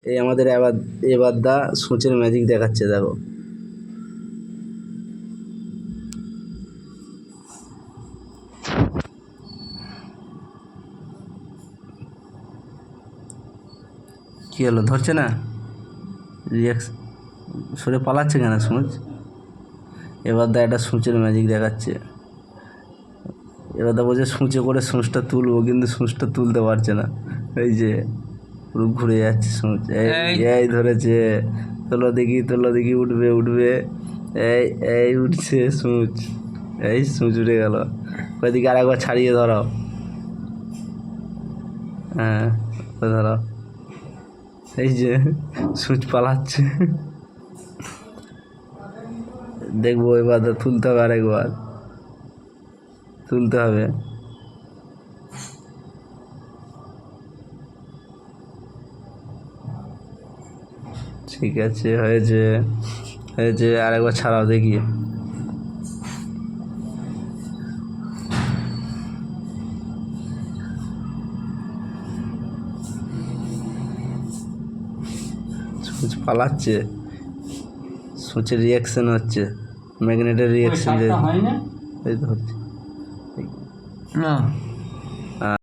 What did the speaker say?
এই আমাদের এবার দা সূচের ম্যাজিক দেখাচ্ছে, দেখো। কি হলো, ধরছে না? রিয়াক্স সরে পালাচ্ছে কেন সূচ? এবার দা একটা সূচের ম্যাজিক দেখাচ্ছে। এবার দা বলছে সূচে করে সূচটা তুলবো, কিন্তু সূচটা তুলতে পারছে না। এই যে পুরো ঘুরে যাচ্ছে সূচ। এই ধরেছে। তোলো দেখি, উঠবে। এই এই উঠছে সূচ। এই সূচ উঠে গেল। ওইদিকে আরেকবার ছাড়িয়ে ধরাও। হ্যাঁ, ধরাও। এই যে সূচ পালাচ্ছে। দেখবো এবার তুলতে হবে, আরেকবার তুলতে হবে। ঠিক আছে, হয়েছে, আরেকবার ছাড়াও দেখি। সূচ পালাচ্ছে, সূচের রিয়াকশন হচ্ছে, ম্যাগনেটের রিয়াকশন। এই তো হচ্ছে না